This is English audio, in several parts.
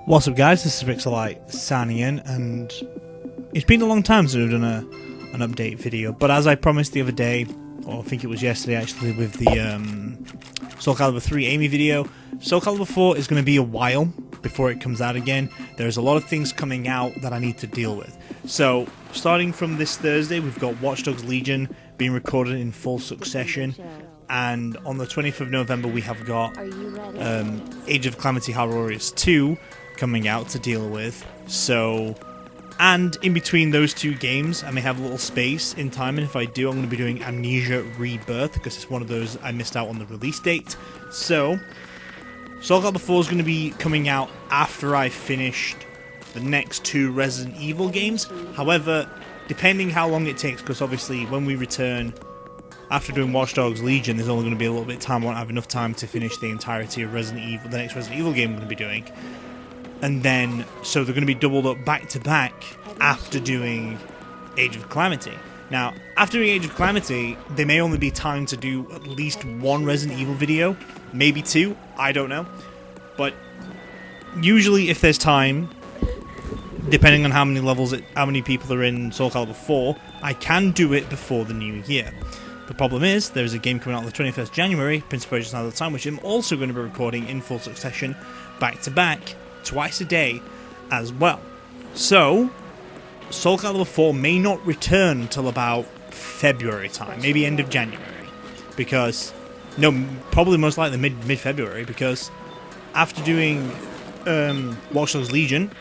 What's up guys, this is Rixxalight signing in, and it's been a long time since we've done an update video, but as I promised the other day, or I think it was yesterday actually, with the Soulcalibur 3 Amy video, Soulcalibur 4 is going to be a while before it comes out again. There's a lot of things coming out that I need to deal with. So, starting from this Thursday, we've got Watch Dogs Legion being recorded in full succession. And on the 20th of November we have got Age of Calamity Hard Warriors 2 coming out to deal with. So, and in between those two games I may have a little space in time, and if I do I'm going to be doing Amnesia Rebirth because it's one of those I missed out on the release date. So, Soulcalibur 4 is going to be coming out after I finished the next two Resident Evil games. However, depending how long it takes, because obviously when we return after doing Watch Dogs Legion, there's only going to be a little bit of time. I won't have enough time to finish the entirety of Resident Evil, the next Resident Evil game I'm going to be doing. And then, so they're going to be doubled up back to back after doing Age of Calamity. Now, after doing Age of Calamity, there may only be time to do at least one Resident Evil video, maybe two, I don't know. But usually if there's time, depending on how many levels, how many people are in Soulcalibur 4, I can do it before the new year. The problem is, there's a game coming out on the 21st January, Prince of Persia: Sands of Time, which I'm also going to be recording in full succession, back to back, twice a day, as well. So, Soulcalibur 4 may not return until about February time, maybe end of January, because, no, probably most likely mid-February, because after doing Watch Dogs Legion,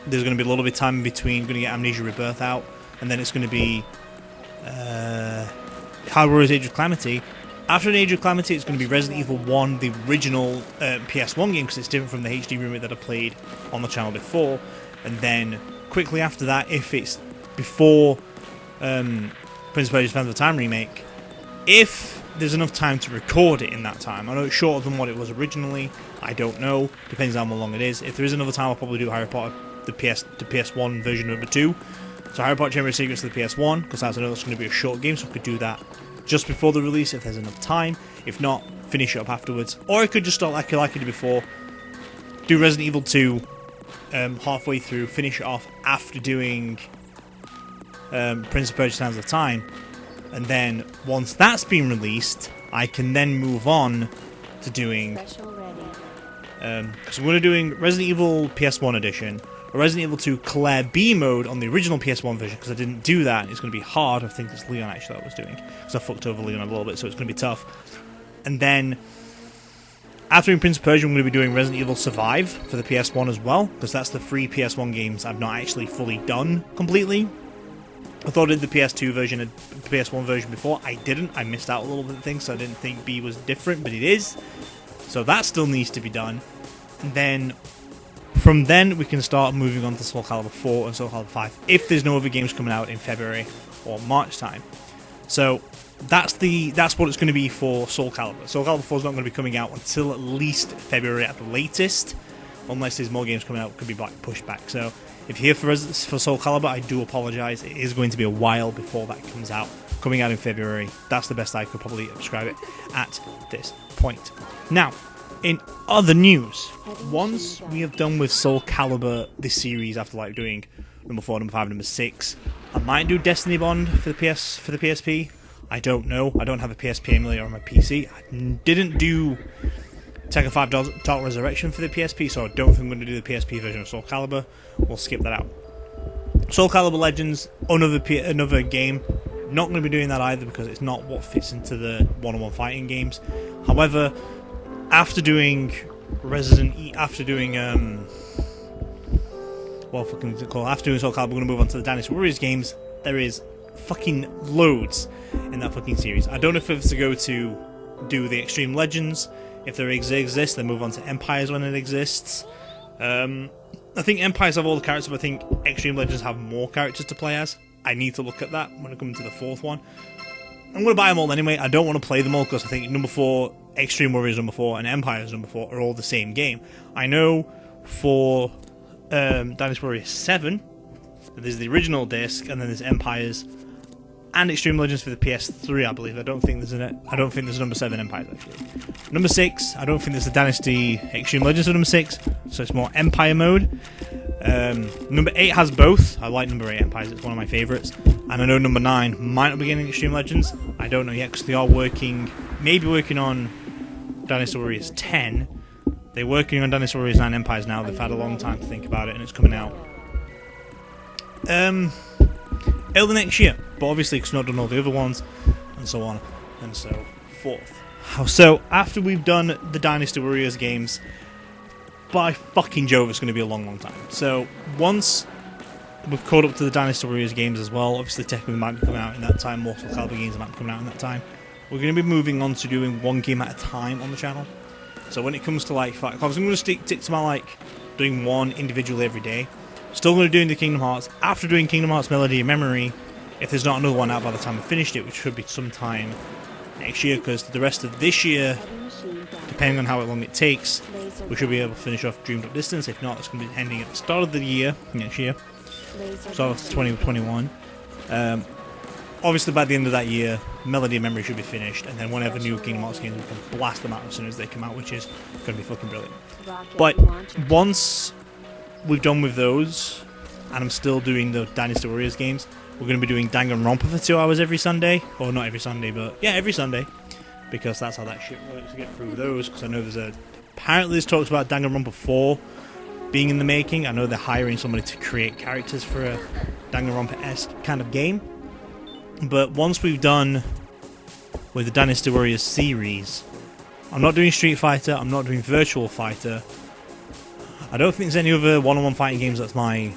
there's going to be a little bit of time in between. Going to get Amnesia Rebirth out, and then it's going to be Hard Warriors Age of Calamity. After Age of Calamity, it's going to be Resident Evil 1, the original PS1 game, because it's different from the HD remake that I played on the channel before. And then quickly after that, if it's before Prince of Persia: Sands of Time remake, if there's enough time to record it in that time. I know it's shorter than what it was originally. I don't know. Depends on how long it is. If there is another time, I'll probably do Harry Potter, the PS1 version number 2. So Harry Potter Chamber of Secrets to the PS1, because I know that's going to be a short game, so I could do that just before the release if there's enough time. If not, finish it up afterwards. Or I could just start like I did before, do Resident Evil 2 halfway through, finish it off after doing Prince of Persia: Sands of Time, and then once that's been released, I can then move on to doing because we're going to doing Resident Evil PS1 edition, or Resident Evil 2 Claire B mode on the original PS1 version, because I didn't do that. It's going to be hard. I think it's Leon actually that I was doing, because I fucked over Leon a little bit, so it's going to be tough. And then after doing Prince of Persia, I'm going to be doing Resident Evil Survive for the PS1 as well, because that's the free PS1 games I've not actually fully done completely. I thought I did the PS2 version and the PS1 version before. I didn't. I missed out a little bit of things, so I didn't think B was different, but it is. So that still needs to be done. And then from then we can start moving on to Soulcalibur 4 and Soulcalibur 5 if there's no other games coming out in February or March time. So that's what it's going to be for Soulcalibur. Soulcalibur 4 is not going to be coming out until at least February at the latest, unless there's more games coming out. It could be pushed back. So if you're here for Soulcalibur, I do apologise. It is going to be a while before that comes out. Coming out in February. That's the best I could probably describe it at this point. Now, in other news, once we have done with Soulcalibur this series, after like doing number 4, number 5, number 6, I might do Destiny Bond for the PSP. I don't know. I don't have a PSP emulator on my PC. I didn't do Tekken 5 Dark Resurrection for the PSP, so I don't think I'm going to do the PSP version of Soulcalibur. We'll skip that out. Soulcalibur Legends, another game. Not going to be doing that either, because it's not what fits into the one-on-one fighting games. However, after doing after doing Soulcalibur, we're going to move on to the Dynasty Warriors games. There is fucking loads in that fucking series. I don't know if it's to go to do the Extreme Legends. If there exists, then move on to Empires when it exists. I think Empires have all the characters, but I think Extreme Legends have more characters to play as. I need to look at that when I come to the 4th one. I'm going to buy them all anyway. I don't want to play them all, because I think number 4, Extreme Warriors number 4, and Empires number 4 are all the same game. I know for Dynasty Warriors 7, there's the original disc, and then there's Empires and Extreme Legends for the PS3, I believe. I don't think there's a number 7 Empires actually. Number 6, I don't think there's a Dynasty Extreme Legends for number 6, so it's more Empire mode. Number 8 has both. I like number 8 Empires, it's one of my favourites. And I know number 9 might not be getting Extreme Legends. I don't know yet because they are maybe working on Dynasty Warriors 10. They're working on Dynasty Warriors 9 Empires now. They've had a long time to think about it and it's coming out early next year. But obviously it's not done all the other ones and so on and so forth. So after we've done the Dynasty Warriors games, by fucking Jove, it's going to be a long time. So once we've caught up to the Dynasty Warriors games as well, obviously Tekken might be coming out in that time, more Soulcalibur games might be coming out in that time, we're going to be moving on to doing one game at a time on the channel. So when it comes to like, I'm going to stick to my like doing one individually every day. Still going to do the Kingdom Hearts. After doing Kingdom Hearts Melody of Memory, if there's not another one out by the time I finished it, which should be sometime next year, because the rest of this year, depending on how long it takes, we should be able to finish off Dreamed Up Distance. If not, it's going to be ending at the start of the year, next year. Start of 2021. Obviously, by the end of that year, Melody of Memory should be finished, and then whenever new Kingdom Hearts games, we can blast them out as soon as they come out, which is going to be fucking brilliant. But once we've done with those, and I'm still doing the Dynasty Warriors games, we're going to be doing Danganronpa for 2 hours every Sunday. Or not every Sunday, but yeah, every Sunday. Because that's how that shit works to get through those. Because I know apparently there's talks about Danganronpa 4 being in the making. I know they're hiring somebody to create characters for a Danganronpa-esque kind of game. But once we've done with the Dynasty Warriors series, I'm not doing Street Fighter, I'm not doing Virtual Fighter. I don't think there's any other one-on-one fighting games that's my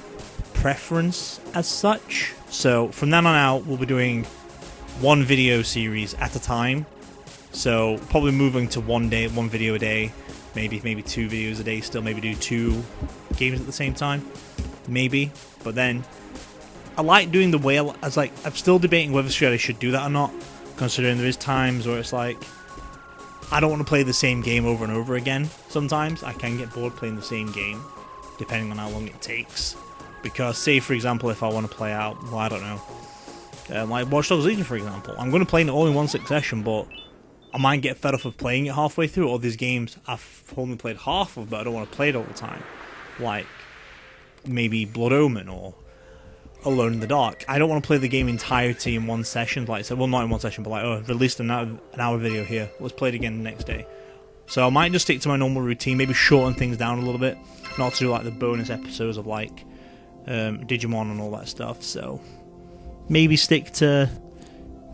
preference as such. So from then on out, we'll be doing one video series at a time. So probably moving to one video a day, maybe 2 videos a day. Still maybe do 2 games at the same time, maybe. But then I like doing the way I'm still debating whether I should do that or not, considering there is times where it's like I don't want to play the same game over and over again. Sometimes I can get bored playing the same game, depending on how long it takes. Because, say for example, if I want to play out, well, I don't know, like Watch Dogs Legion for example, I'm going to play it all in one succession, but I might get fed off of playing it halfway through. All these games I've only played half of, but I don't want to play it all the time. Like maybe Blood Omen or Alone in the Dark. I don't want to play the game entirety in one session. Like, so, well, not in one session, but like, oh, released an hour video here. Let's play it again the next day. So I might just stick to my normal routine. Maybe shorten things down a little bit. Not to do like the bonus episodes of like Digimon and all that stuff. So maybe stick to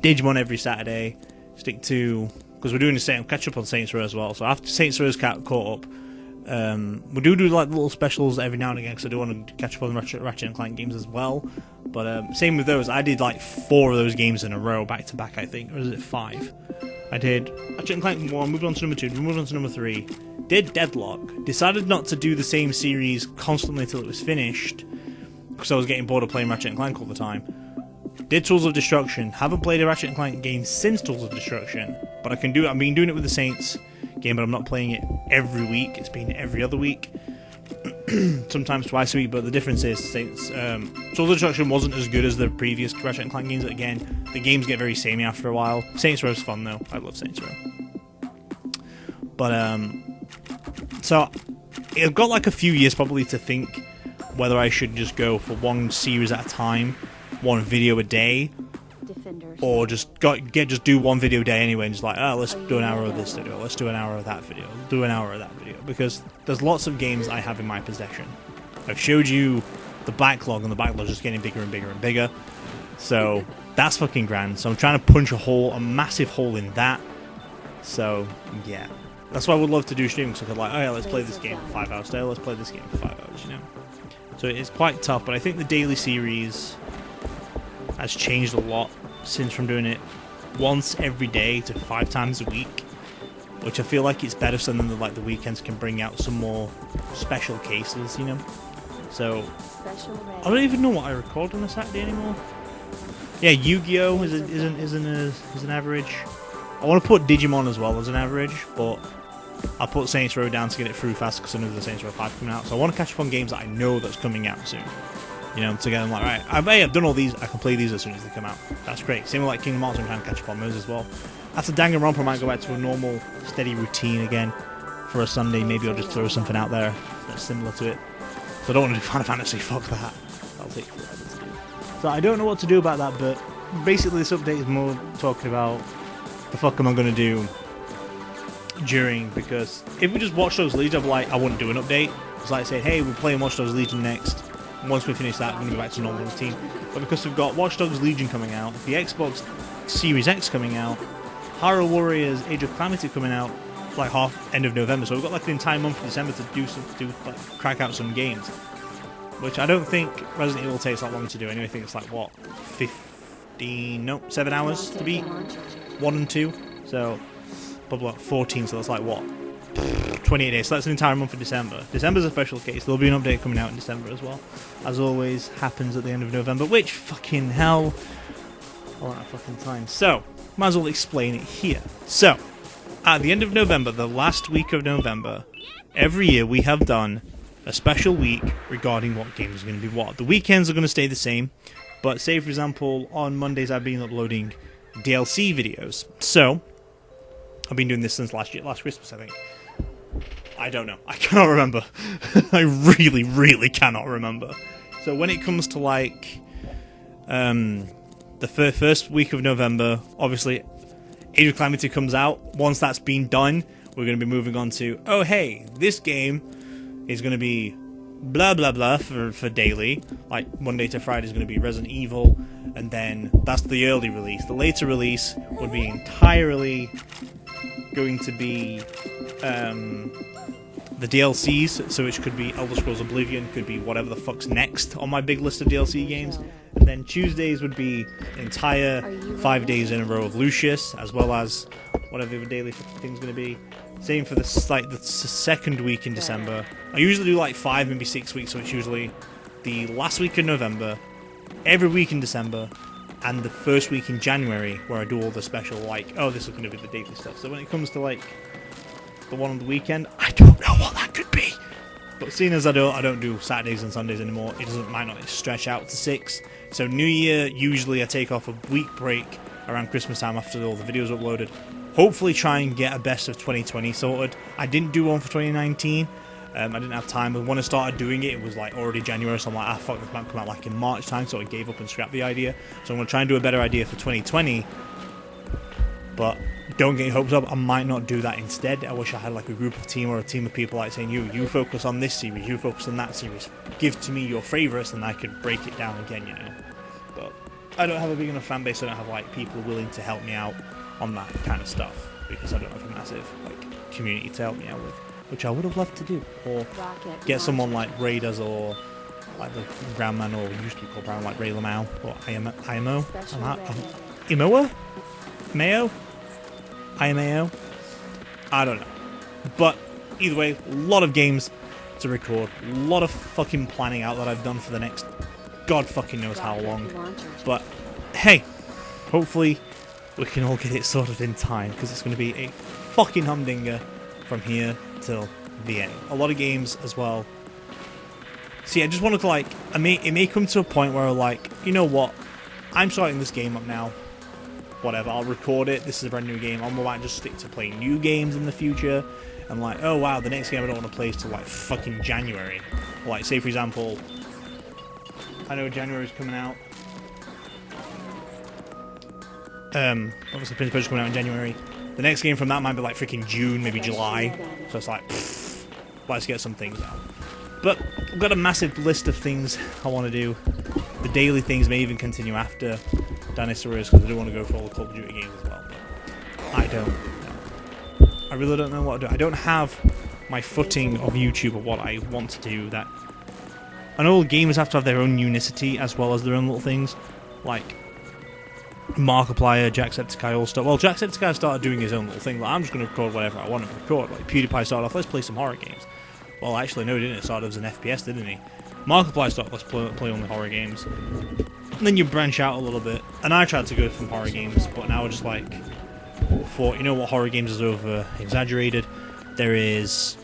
Digimon every Saturday. Stick to, because we're doing the same catch up on Saints Row as well. So after Saints Row's caught up, we do like little specials every now and again because I do want to catch up on Ratchet and Clank games as well. But same with those. I did like 4 of those games in a row, back to back, I think, or is it 5? I did Ratchet and Clank 1, moved on to number 2, moved on to number 3. Did Deadlock. Decided not to do the same series constantly till it was finished because I was getting bored of playing Ratchet and Clank all the time. Did Tools of Destruction. Haven't played a Ratchet and Clank game since Tools of Destruction, but I've been doing it with the Saints game, but I'm not playing it every week. It's been every other week, sometimes twice a week. But the difference is Saints Tools of Destruction wasn't as good as the previous Ratchet and Clank games. Again, the games get very samey after a while. Saints Row's fun though. I love Saints Row. But so I've got like a few years probably to think whether I should just go for one series at a time, one video a day, or just do one video a day anyway and just like, oh, let's do an hour of this video, let's do an hour of that video, do an hour of that video, because there's lots of games I have in my possession. I've showed you the backlog, and the backlog's just getting bigger and bigger and bigger, so that's fucking grand. So I'm trying to punch a massive hole in that. So yeah, that's why I would love to do streaming, so I could like, oh yeah, let's play this game for 5 hours today, let's play this game for 5 hours, you know. So it's quite tough, but I think the daily series has changed a lot since from doing it once every day to 5 times a week, which I feel like it's better so then the weekends can bring out some more special cases, you know. So I don't even know what I record on a Saturday anymore. Yeah, Yu-Gi-Oh is an average. I want to put Digimon as well as an average, but I'll put Saints Row down to get it through fast because I know the Saints Row 5 coming out. So I want to catch up on games that I know that's coming out soon. You know, to get them like, right, I've done all these, I can play these as soon as they come out. That's great. Same with like Kingdom Hearts, I'm trying to catch up on those as well. After Danganronpa, I might go back to a normal, steady routine again for a Sunday. Maybe I'll just throw something out there that's similar to it. So I don't want to do Final Fantasy, fuck that. That'll take forever to do. So I don't know what to do about that, but basically this update is more talking about the fuck am I going to do during, because if we just Watch Dogs Legion, I wouldn't do an update. It's like saying, hey, we're playing Watch Dogs Legion next. Once we finish that, we're going to go back to normal routine. But because we've got Watch Dogs Legion coming out, the Xbox Series X coming out, Hyrule Warriors Age of Calamity coming out, like end of November, so we've got like an entire month of December to crack out some games, which I don't think Resident Evil takes that long to do anyway. I think it's like, what, 7 hours to beat 1 and 2, so probably like 14, so that's like, what, 28 days, so that's an entire month of December. December's a special case. There'll be an update coming out in December as well, as always happens at the end of November, which, fucking hell, I want that fucking time. So might as well explain it here. So at the end of November, the last week of November, every year we have done a special week regarding what games are going to be what. The weekends are going to stay the same, but say for example on Mondays I've been uploading DLC videos. So I've been doing this since last Christmas, I think. I don't know. I cannot remember. I really, really cannot remember. So when it comes to like the first week of November, obviously Age of Calamity comes out. Once that's been done, we're going to be moving on to, oh hey, this game is going to be blah blah blah for daily. Like Monday to Friday is going to be Resident Evil, and then that's the early release. The later release would be entirely going to be the DLCs, so which could be Elder Scrolls Oblivion, could be whatever the fuck's next on my big list of DLC games. And then Tuesdays would be entire 5 days in a row of Lucius, as well as whatever the daily thing's going to be. Same for the second week in December. I usually do like 5, maybe 6 weeks, so it's usually the last week in November, every week in December, and the first week in January, where I do all the special, like, oh, this is going to be the daily stuff. So when it comes to like the one on the weekend, I don't know what that could be. But seeing as I don't do Saturdays and Sundays anymore, it might not stretch out to 6. So New Year, usually I take off a week break around Christmas time after all the videos are uploaded. Hopefully try and get a best of 2020 sorted. I didn't do one for 2019. I didn't have time, but when I started doing it, it was like already January, so I'm like, fuck, this might come out like in March time, so I gave up and scrapped the idea. So I'm going to try and do a better idea for 2020, but don't get your hopes up, I might not do that instead. I wish I had like a group of team or a team of people like saying, you focus on this series, you focus on that series, give to me your favourites, and I could break it down again, you know. But I don't have a big enough fan base, I don't have like people willing to help me out on that kind of stuff, because I don't have a massive like community to help me out with, which I would have loved to do, or get someone like Ray does, or like the Groundman, or used to be called Brown, like Ray Lamau, or IMO, Imoa? Mayo? IMAO? I don't know. But either way, a lot of games to record, a lot of fucking planning out that I've done for the next God fucking knows how long. But hey, hopefully we can all get it sorted in time, because it's going to be a fucking humdinger from here till the end. A lot of games as well. See, I just want to like, it may come to a point where like, you know what, I'm starting this game up now. Whatever, I'll record it, this is a brand new game, I might just stick to playing new games in the future, and like, oh wow, the next game I don't want to play is till like fucking January. Like, say for example, I know January's coming out, obviously Prince of Persia's coming out in January, the next game from that might be like freaking June, maybe July, so it's like, let's get some things out. But I've got a massive list of things I want to do. The daily things may even continue after Dinosaur is, because I do want to go for all the Call of Duty games as well. But I don't know. I really don't know what to do. I don't have my footing of YouTube or what I want to do. That I know all gamers have to have their own unicity as well as their own little things, like Markiplier, Jacksepticeye, all stuff. Well, Jacksepticeye started doing his own little thing. Like, I'm just going to record whatever I want to record. Like PewDiePie started off, let's play some horror games. Well, actually, no, he didn't. It started as an FPS, didn't he? Markiplier started, let's play only horror games. And then you branch out a little bit. And I tried to go from horror games, but now we're just like, you know what, horror games is over exaggerated. There is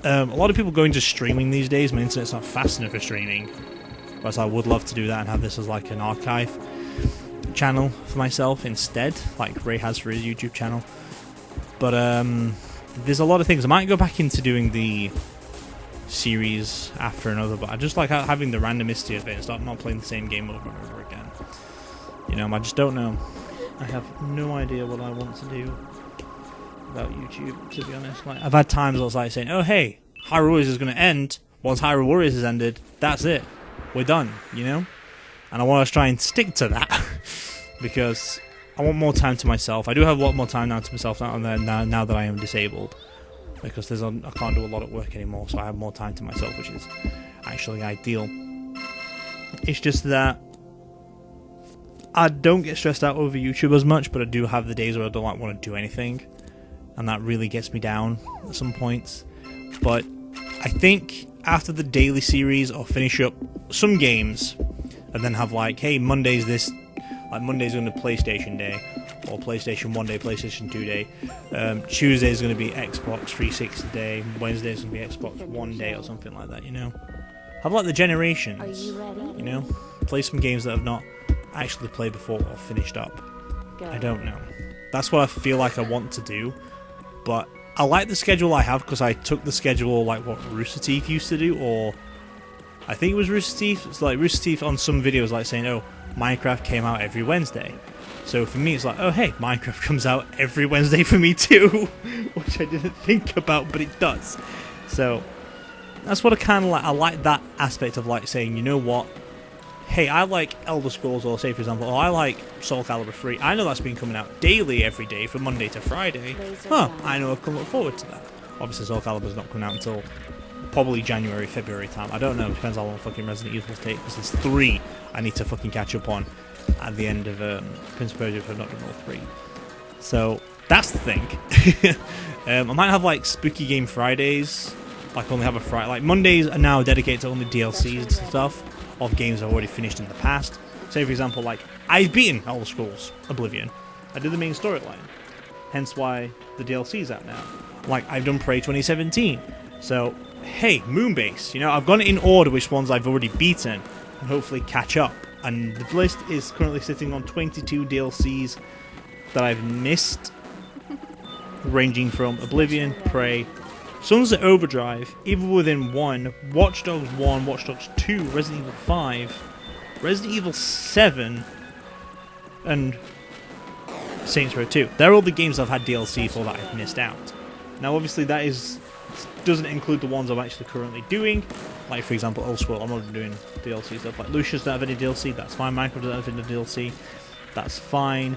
a lot of people going to streaming these days. My internet's not fast enough for streaming. because I would love to do that and have this as like an archive channel for myself instead, like Ray has for his YouTube channel. But there's a lot of things. I might go back into doing the series after another, but I just like having the randomicity of it and start not playing the same game over and over again. You know, I just don't know. I have no idea what I want to do about YouTube, to be honest. Like, I've had times I was like saying, oh hey, Hyrule Warriors is going to end. Once Hyrule Warriors has ended, that's it. We're done, you know? And I want to try and stick to that because I want more time to myself. I do have a lot more time now to myself now that I am disabled, because I can't do a lot of work anymore, so I have more time to myself, which is actually ideal. It's just that I don't get stressed out over YouTube as much, but I do have the days where I don't like want to do anything, and that really gets me down at some points. But I think after the daily series, I'll finish up some games and then have like, hey, Monday's Monday's going to be PlayStation Day, or PlayStation 1 Day, PlayStation 2 Day. Tuesday's going to be Xbox 360 Day. Wednesday's going to be Xbox One Day or something like that, you know? Have like the generations, you know? Play some games that I've not actually played before or finished up. I don't know. That's what I feel like I want to do, but I like the schedule I have because I took the schedule like what Rooster Teeth used to do, or I think it was Rooster Teeth. It's like Rooster Teeth on some videos like saying, oh, Minecraft came out every Wednesday. So for me it's like, oh hey, Minecraft comes out every Wednesday for me too, which I didn't think about, but it does. So that's what I kind of like. I like that aspect of like saying, you know what, hey, I like Elder Scrolls, or say for example, I like Soulcalibur 3. I know that's been coming out daily every day from Monday to Friday. I know I can look forward to that. Obviously Soulcalibur's not coming out until probably January, February time. I don't know, depends how long fucking Resident Evil will take, because there's 3 I need to fucking catch up on at the end of Prince of Persia if I've not done all 3. So that's the thing. I might have like Spooky Game Fridays, like only have a Friday. Like Mondays are now dedicated to only DLCs and stuff of games I've already finished in the past. Say for example, like I've beaten Elder Scrolls Oblivion. I did the main storyline, hence why the DLC's out now. Like I've done Prey 2017. So hey, Moonbase, you know, I've gone in order which ones I've already beaten and hopefully catch up. And the list is currently sitting on 22 DLCs that I've missed, ranging from Oblivion, Prey, Sunset Overdrive, Evil Within 1, Watch Dogs 1, Watch Dogs 2, Resident Evil 5, Resident Evil 7, and Saints Row 2. They're all the games I've had DLC for that I've missed out. Now obviously that doesn't include the ones I'm actually currently doing, like for example Old Scroll. I'm not doing DLC stuff. Like Lucius doesn't have any DLC, that's fine. Minecraft doesn't have any DLC, that's fine.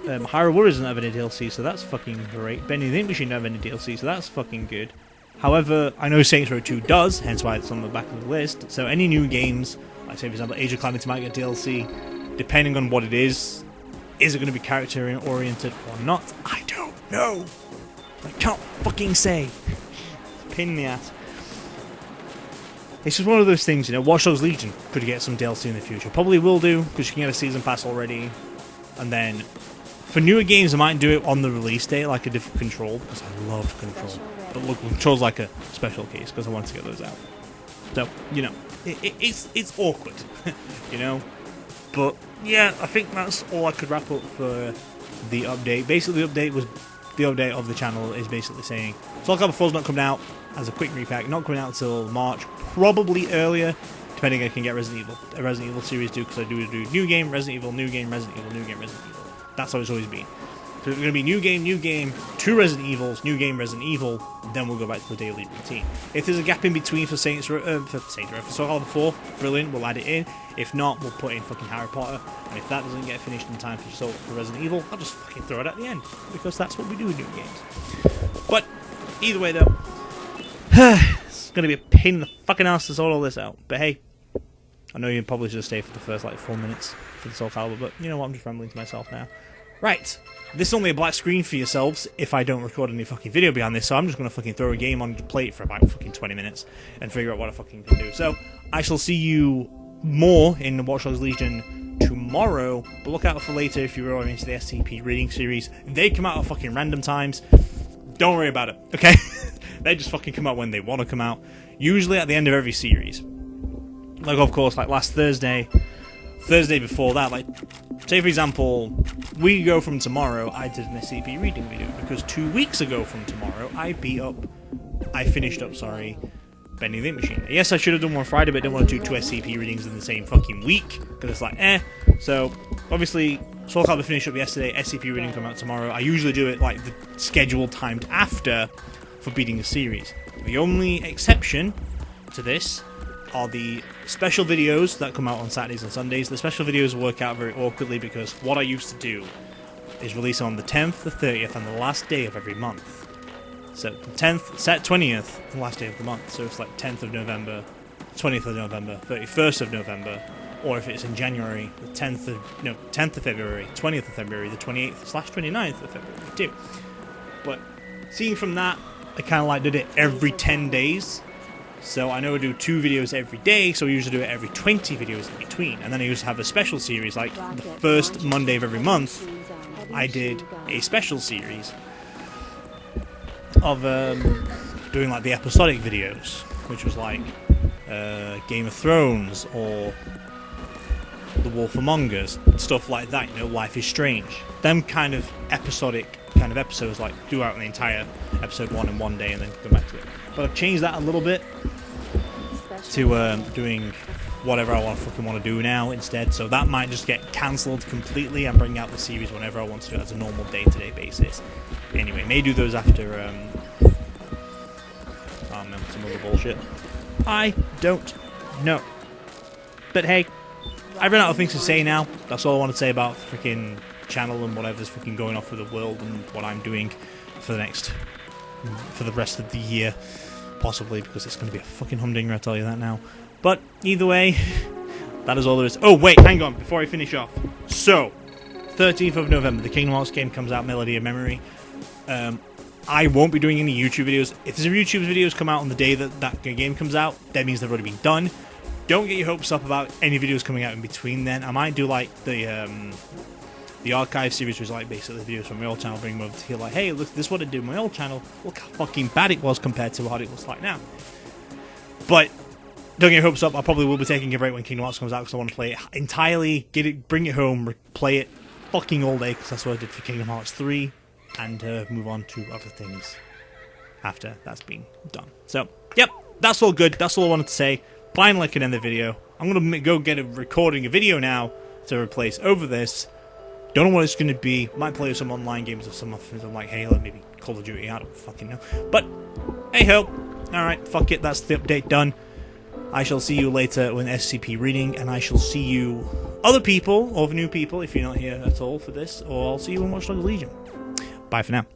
Hyrule Warriors doesn't have any DLC, so that's fucking great. Benny the Ink Machine doesn't have any DLC, so that's fucking good. However, I know Saints Row 2 does, hence why it's on the back of the list. So any new games, like say for example Age of Calamity might get DLC, depending on what it is it going to be character oriented or not? I don't know. I can't fucking say. Pain in the ass. It's just one of those things, you know. Watch Dogs Legion could get some DLC in the future. Probably will do, because you can get a season pass already. And then, for newer games, I might do it on the release date, like a different Control, because I love Control. But look, Control's like a special case, because I wanted to get those out. So, you know, it's awkward, you know. But, yeah, I think that's all I could wrap up for the update. Basically, the update of the channel is basically saying Soulcalibur 4's not coming out as a quick repack, not coming out until March, probably earlier, depending if I can get a Resident Evil series too, because I do new game, Resident Evil, new game, Resident Evil, new game, Resident Evil. That's how it's always been. So it's going to be new game, 2 Resident Evils, new game, Resident Evil, then we'll go back to the daily routine. If there's a gap in between for Soulcalibur 4, brilliant, we'll add it in. If not, we'll put in fucking Harry Potter, and if that doesn't get finished in time for Resident Evil, I'll just fucking throw it at the end, because that's what we do with new games. But, either way though, it's going to be a pain in the fucking ass to sort all this out, but hey, I know you probably should stay for the first like 4 minutes for the Soulcalibur, but you know what, I'm just rambling to myself now. Right, this is only a black screen for yourselves if I don't record any fucking video behind this, so I'm just going to fucking throw a game on and play it for about fucking 20 minutes and figure out what I fucking can do. So, I shall see you more in the Watch Dogs Legion tomorrow, but look out for later if you're into the SCP reading series. They come out at fucking random times. Don't worry about it, okay? They just fucking come out when they want to come out, usually at the end of every series. Like, of course, like last Thursday before that, like, say for example, we go from tomorrow, I did an SCP reading video, because 2 weeks ago from tomorrow, I finished up, Bending the Machine. Yes, I should have done one Friday, but I didn't want to do 2 SCP readings in the same fucking week, because it's like, So, obviously, Soulcalibur finished up yesterday, SCP reading come out tomorrow. I usually do it, like, the schedule timed after for beating the series. The only exception to this are the special videos that come out on Saturdays and Sundays. The special videos work out very awkwardly because what I used to do is release on the 10th, the 30th, and the last day of every month. So the 10th, set 20th, the last day of the month. So it's like 10th of November, 20th of November, 31st of November, or if it's in January, the 10th of February, 20th of February, the 28th/29th of February too. But seeing from that, I kind of like did it every 10 days. So I know I do 2 videos every day, so I usually do it every 20 videos in between. And then I used to have a special series, like the first Monday of every month, I did a special series of doing like the episodic videos, which was like Game of Thrones or The Wolf Among Us, stuff like that, you know, Life is Strange. Them kind of episodic kind of episodes, like do out the entire episode 1 in one day and then go back to it. But I've changed that a little bit to doing whatever I fucking want to do now instead. So that might just get cancelled completely and bring out the series whenever I want to do it as a normal day-to-day basis. Anyway, may do those after, I don't know, some other bullshit. I don't know. But hey, I've run out of things to say now. That's all I want to say about the freaking channel and whatever's freaking going off with the world and what I'm doing for the rest of the year. Possibly, because it's going to be a fucking humdinger, I'll tell you that now. But, either way, that is all there is. Oh, wait, hang on, before I finish off. So, 13th of November, the Kingdom Hearts game comes out, Melody of Memory. I won't be doing any YouTube videos. If there's YouTube videos come out on the day that game comes out, that means they've already been done. Don't get your hopes up about any videos coming out in between then. I might do, like, the archive series, was like basically videos from my old channel, bring them over to here, like, hey, look, this is what I did on my old channel. Look how fucking bad it was compared to what it looks like now. But don't get your hopes up. I probably will be taking a break when Kingdom Hearts comes out because I want to play it entirely, bring it home, play it fucking all day, because that's what I did for Kingdom Hearts 3, and move on to other things after that's been done. So, yep, that's all good. That's all I wanted to say. Finally, I can end the video. I'm going to go get recording a video now to replace over this. Don't know what it's going to be. Might play some online games of some like Halo, maybe Call of Duty. I don't fucking know. But, hey ho. Alright, fuck it. That's the update done. I shall see you later with SCP reading, and I shall see you, other people, or new people, if you're not here at all for this, or I'll see you in Watch Dogs Legion. Bye for now.